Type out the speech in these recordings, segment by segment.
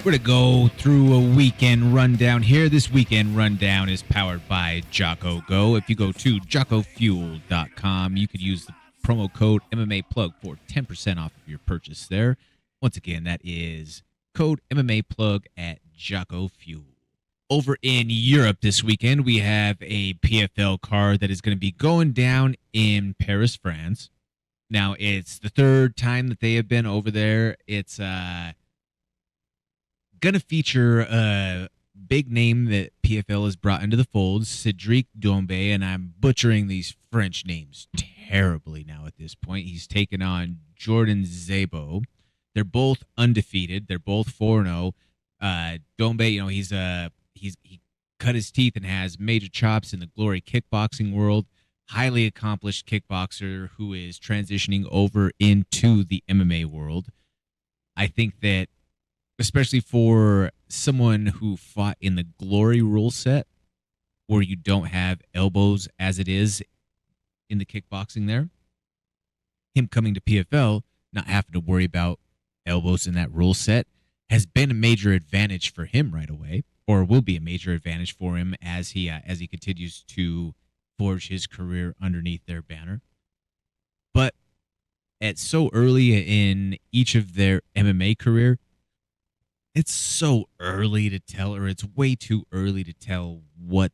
We're going to go through a weekend rundown here. This weekend rundown is powered by Jocko Go. If you go to jockofuel.com, you could use the promo code MMA Plug for 10% off of your purchase there. Once again, that is code MMA Plug at Jocko Fuel. Over in Europe this weekend, we have a PFL card that is going to be going down in Paris, France. Now, it's the third time that they have been over there. It's going to feature a big name that PFL has brought into the fold, Cedric Doumbé, and I'm butchering these French names terribly now at this point. He's taken on Jordan Zabo. They're both undefeated. They're both 4-0. Doumbé, he cut his teeth and has major chops in the glory kickboxing world. Highly accomplished kickboxer who is transitioning over into the MMA world. I think that especially for someone who fought in the glory rule set where you don't have elbows as it is in the kickboxing there, him coming to PFL, not having to worry about elbows in that rule set has been a major advantage for him right away, or will be a major advantage for him as he continues to forge his career underneath their banner. But at so early in each of their MMA career, it's so early to tell, or it's way too early to tell what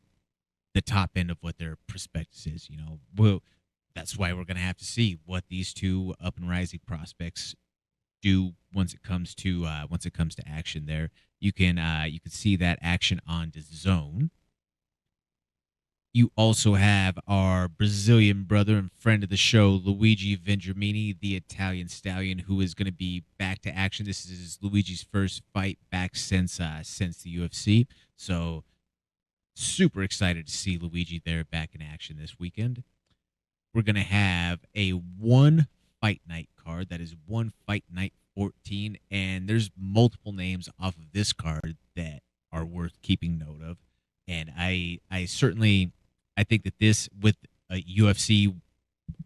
the top end of what their prospectus is. Well, that's why we're going to have to see what these two up and rising prospects do once it comes to action. There, you can see that action on DAZN. You also have our Brazilian brother and friend of the show, Luigi Vendramini, the Italian stallion, who is going to be back to action. This is Luigi's first fight back since the UFC. So super excited to see Luigi there back in action this weekend. We're going to have a one fight night card. That is one fight night 14. And there's multiple names off of this card that are worth keeping note of. And I think that this, with a UFC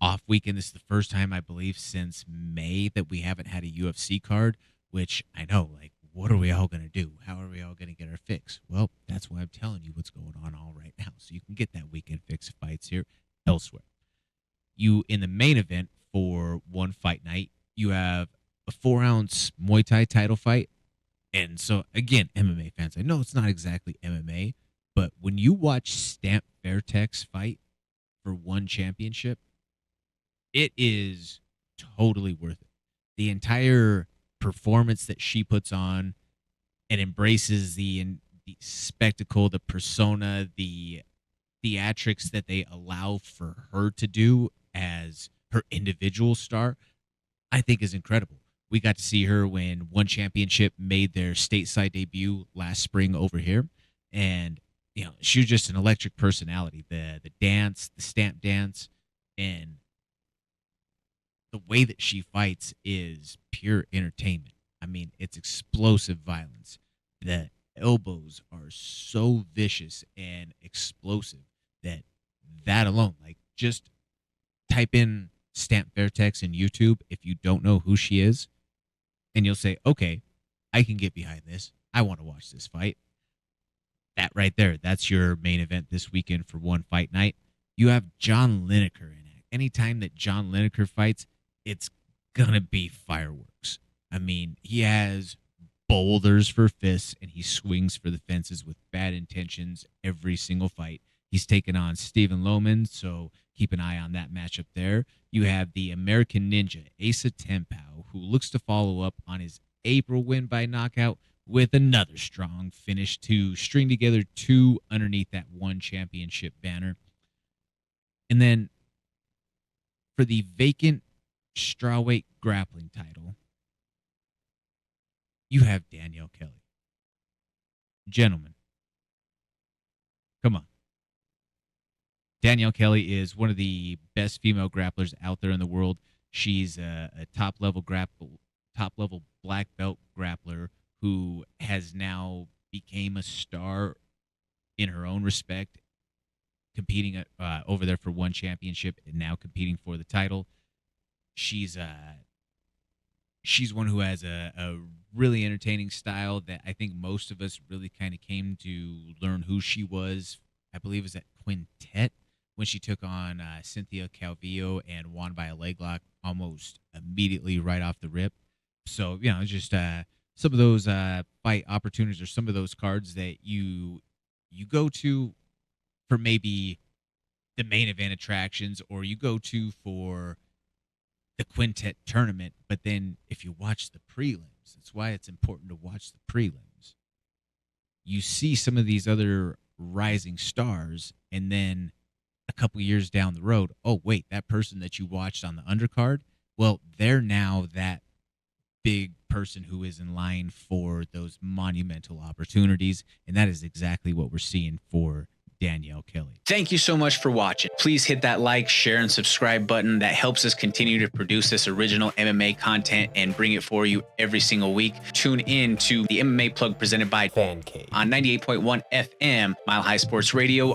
off weekend, this is the first time, I believe, since May that we haven't had a UFC card, which I know, like, what are we all going to do? How are we all going to get our fix? Well, that's why I'm telling you what's going on all right now. So you can get that weekend fix of fights here elsewhere. In the main event for one fight night, you have a 4-ounce Muay Thai title fight. And so, again, MMA fans, I know it's not exactly MMA, but when you watch Stamp Fairtex fight for one championship, it is totally worth it. The entire performance that she puts on and embraces the spectacle, the persona, the theatrics that they allow for her to do as her individual star, I think is incredible. We got to see her when one championship made their stateside debut last spring over here, and she was just an electric personality. The dance, the stamp dance, and the way that she fights is pure entertainment. I mean, it's explosive violence. The elbows are so vicious and explosive that alone, like, just type in Stamp Fairtex in YouTube if you don't know who she is, and you'll say, okay, I can get behind this. I want to watch this fight. That right there, that's your main event this weekend for one fight night. You have John Lineker in it. Anytime that John Lineker fights, it's going to be fireworks. I mean, he has boulders for fists, and he swings for the fences with bad intentions every single fight. He's taken on Stephen Lohman, so keep an eye on that matchup there. You have the American Ninja, Asa Tempau, who looks to follow up on his April win by knockout with another strong finish to string together two underneath that one championship banner. And then for the vacant strawweight grappling title, you have Danielle Kelly. Gentlemen, come on. Danielle Kelly is one of the best female grapplers out there in the world. She's a top-level black belt grappler who has now became a star in her own respect, competing over there for one championship and now competing for the title. She's she's one who has a really entertaining style that I think most of us really kind of came to learn who she was. I believe it was at Quintet when she took on Cynthia Calvillo and won by a leg lock almost immediately right off the rip. So, just some of those fight opportunities or some of those cards that you go to for maybe the main event attractions, or you go to for the Quintet tournament. But then if you watch the prelims, that's why it's important to watch the prelims. You see some of these other rising stars, and then a couple years down the road, oh, wait, that person that you watched on the undercard, well, they're now that big person who is in line for those monumental opportunities. And that is exactly what we're seeing for Danielle Kelly. Thank you so much for watching. Please hit that like, share, and subscribe button. That helps us continue to produce this original MMA content and bring it for you every single week. Tune in to the MMA Plug presented by Fan Cave on 98.1 FM, Mile High Sports Radio.